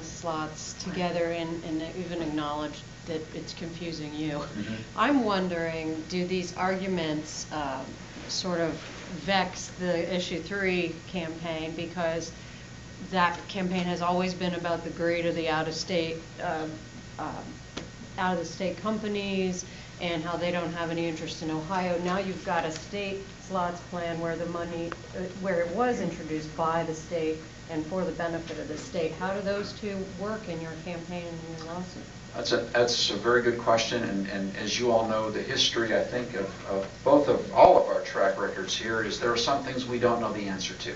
slots together and even acknowledge that it's confusing you. Mm-hmm. I'm wondering, do these arguments sort of vex the issue 3 campaign, because that campaign has always been about the greed of the out-of-state companies and how they don't have any interest in Ohio. Now you've got a state slots plan where the money, where it was introduced by the state and for the benefit of the state. How do those two work in your campaign and in your lawsuit? That's a very good question, and as you all know, the history, I think, of all of our track records here is there are some things we don't know the answer to.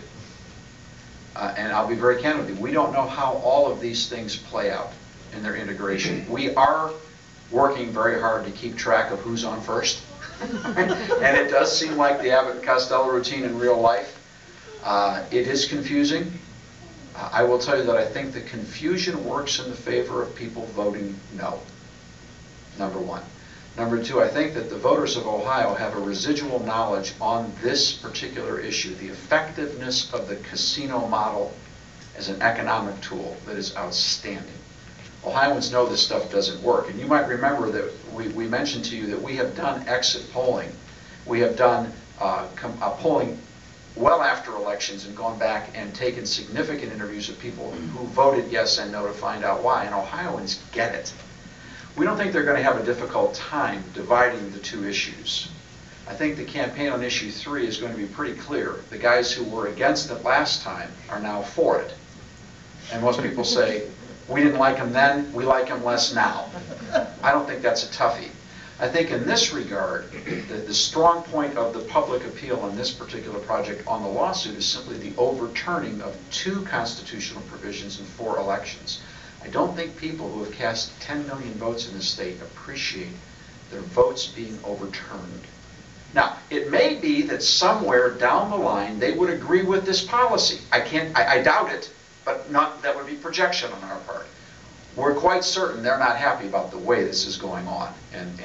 And I'll be very candid with you, we don't know how all of these things play out in their integration. We are working very hard to keep track of who's on first. And it does seem like the Abbott and Costello routine in real life. It is confusing. I will tell you that I think the confusion works in the favor of people voting no, number one. Number two, I think that the voters of Ohio have a residual knowledge on this particular issue, the effectiveness of the casino model as an economic tool that is outstanding. Ohioans know this stuff doesn't work. And you might remember that we mentioned to you that we have done exit polling. We have done polling well after elections and gone back and taken significant interviews of people who voted yes and no to find out why. And Ohioans get it. We don't think they're going to have a difficult time dividing the two issues. I think the campaign on issue 3 is going to be pretty clear. The guys who were against it last time are now for it. And most people say, we didn't like him then, we like him less now. I don't think that's a toughie. I think in this regard, the strong point of the public appeal on this particular project on the lawsuit is simply the overturning of 2 constitutional provisions in 4 elections. I don't think people who have cast 10 million votes in this state appreciate their votes being overturned. Now, it may be that somewhere down the line they would agree with this policy. I doubt it, but that would be projection on our part. We're quite certain they're not happy about the way this is going on and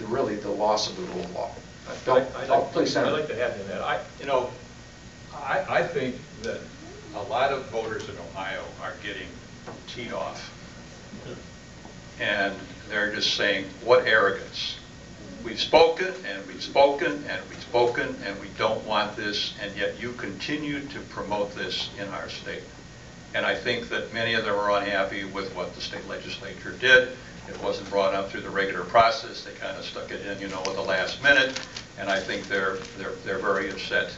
really the loss of the rule of law. Please, Senator. I'd like to add to that. I think that a lot of voters in Ohio are getting teed off. And they're just saying, what arrogance. We've spoken, and we've spoken, and we've spoken, and we don't want this, and yet you continue to promote this in our state. And I think that many of them are unhappy with what the state legislature did. It wasn't brought up through the regular process. They kind of stuck it in, at the last minute. And I think they're very upset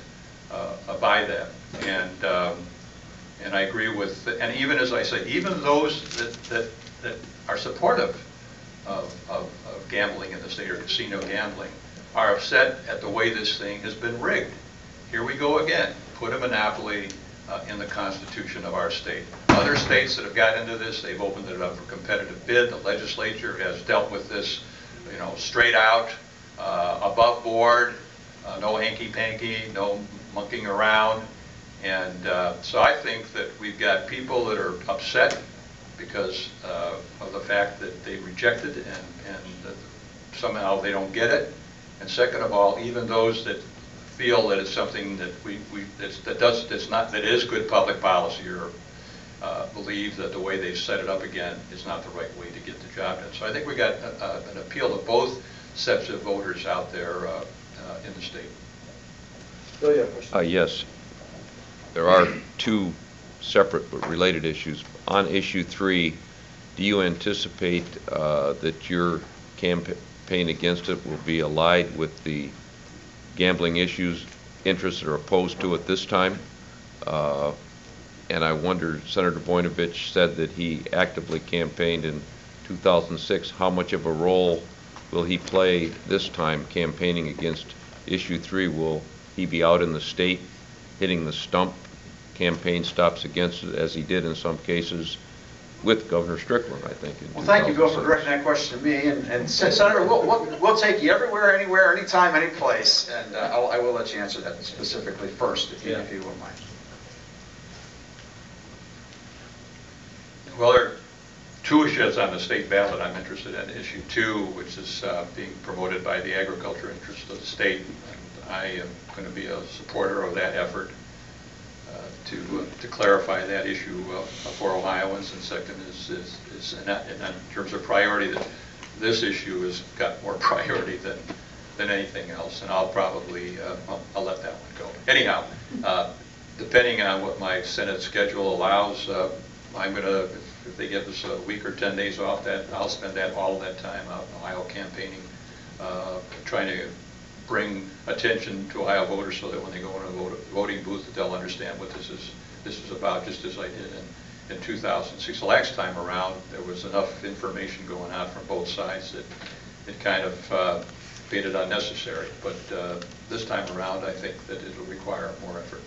by that. And I agree with, and even as I say, even those that are supportive of gambling in the state or casino gambling are upset at the way this thing has been rigged. Here we go again. Put a monopoly in the Constitution of our state. Other states that have got into this, they've opened it up for competitive bid. The legislature has dealt with this, straight out, above board, no hanky-panky, no monkeying around. And so I think that we've got people that are upset because of the fact that they rejected it and that somehow they don't get it. And second of all, even those that feel that it's something that that is good public policy or believe that the way they've set it up again is not the right way to get the job done. So I think we got an appeal to both sets of voters out there in the state. Bill, you have a question? Yes. There are 2 separate but related issues. On issue 3, do you anticipate that your campaign against it will be allied with the gambling interests that are opposed to it this time? And I wonder, Senator Voinovich said that he actively campaigned in 2006. How much of a role will he play this time campaigning against issue 3? Will he be out in the state hitting the stump, campaign stops against it, as he did in some cases with Governor Strickland, I think? Well, thank you, Bill, for directing that question to me. And Senator, we'll take you everywhere, anywhere, anytime, any place. And I will let you answer that specifically first, if you wouldn't mind. Well, there are 2 issues on the state ballot I'm interested in. Issue 2, which is being promoted by the agriculture interests of the state. And I am going to be a supporter of that effort to clarify that issue for Ohioans, and second is in terms of priority, that this issue has got more priority than anything else, and I'll probably I'll let that one go. Anyhow, depending on what my Senate schedule allows, I'm gonna, if they give us a week or 10 days off, that I'll spend all that time out in Ohio campaigning, trying to bring attention to Ohio voters so that when they go into a voting booth, that they'll understand what this is about, just as I did in 2006. The last time around, there was enough information going out from both sides that it kind of made it unnecessary. But this time around, I think that it'll require more effort.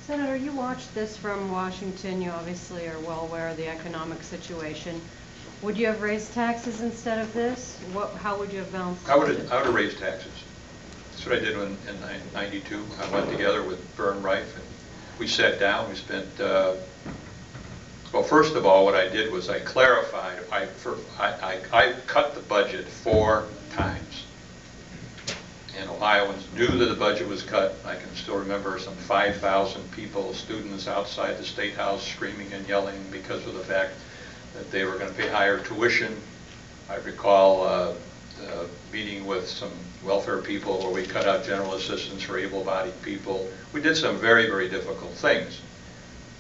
Senator, you watched this from Washington. You obviously are well aware of the economic situation. Would you have raised taxes instead of this? How would you have balanced? I would have raised taxes. That's what I did in '92. I went together with Vern Reif, and we sat down. We spent, well, first of all, what I did was I clarified. I cut the budget 4 times. And Ohioans knew that the budget was cut. I can still remember some 5,000 people, students outside the State House screaming and yelling because of the fact that they were going to pay higher tuition. I recall meeting with some welfare people where we cut out general assistance for able-bodied people. We did some very, very difficult things.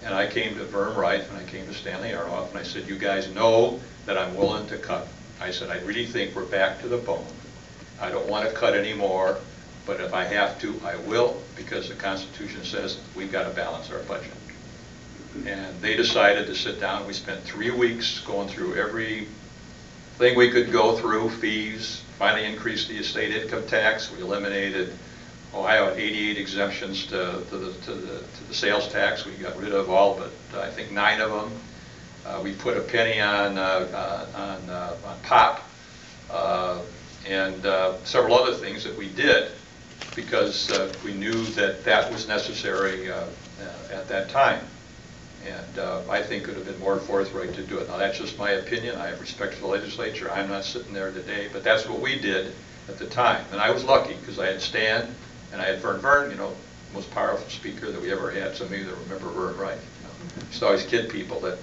And I came to Vern Reif and I came to Stanley Aronoff and I said, you guys know that I'm willing to cut. I said, I really think we're back to the bone. I don't want to cut anymore, but if I have to, I will, because the Constitution says we've got to balance our budget. And they decided to sit down. We spent 3 weeks going through everything we could go through, fees, finally increased the estate income tax. We eliminated, Ohio had 88 exemptions to the sales tax. We got rid of all but I think 9 of them. We put a penny on pop. And several other things that we did because we knew that that was necessary at that time. And I think it would have been more forthright to do it. Now, that's just my opinion. I have respect for the legislature. I'm not sitting there today, but that's what we did at the time. And I was lucky because I had Stan and I had Vern, you know, most powerful speaker that we ever had. Some of you that remember Vern Reif. You know, used to always kid people that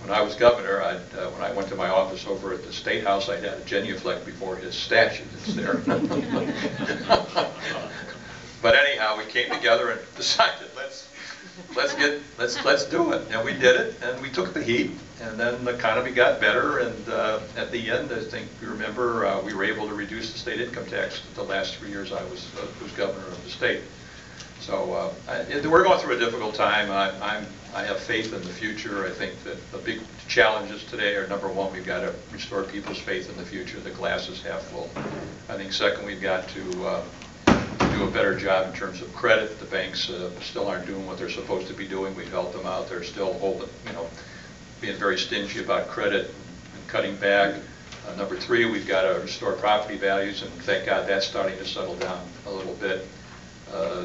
when I was governor, when I went to my office over at the State House, I had a genuflect before his statue that's there. But anyhow, we came together and decided let's do it, and we did it, and we took the heat, and then the economy got better, and at the end, I think you remember, we were able to reduce the state income tax the last 3 years I was governor of the state. So we're going through a difficult time. I have faith in the future. I think that the big challenges today are, number one, we've got to restore people's faith in the future. The glass is half full. I think second, we've got to do a better job in terms of credit. The banks still aren't doing what they're supposed to be doing. We've helped them out. They're still holding, being very stingy about credit and cutting back. Number three, we've got to restore property values, and thank God that's starting to settle down a little bit.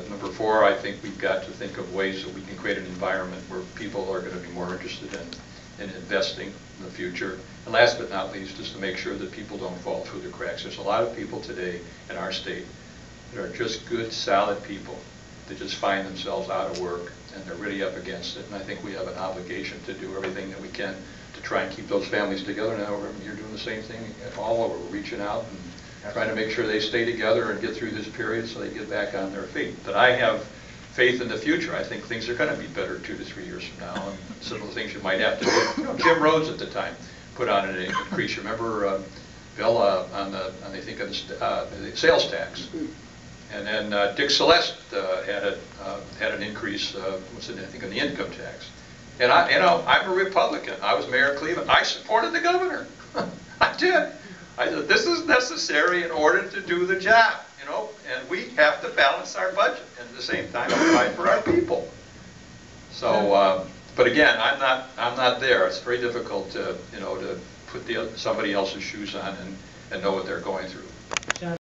Number four, I think we've got to think of ways that we can create an environment where people are going to be more interested in investing in the future. And last but not least is to make sure that people don't fall through the cracks. There's a lot of people today in our state that are just good, solid people that just find themselves out of work and they're really up against it. And I think we have an obligation to do everything that we can to try and keep those families together. Now you're doing the same thing all over. We're reaching out and trying to make sure they stay together and get through this period so they get back on their feet. But I have faith in the future. I think things are going to be better 2 to 3 years from now. And some of the things you might have to do. Jim Rhodes at the time put on an increase. Remember, Bill, on the sales tax. And then Dick Celeste had an increase, I think, in the income tax. And I'm a Republican. I was mayor of Cleveland. I supported the governor. I did. I said, this is necessary in order to do the job, and we have to balance our budget and at the same time provide for our people. So, but again, I'm not there. It's very difficult to put somebody else's shoes on and know what they're going through.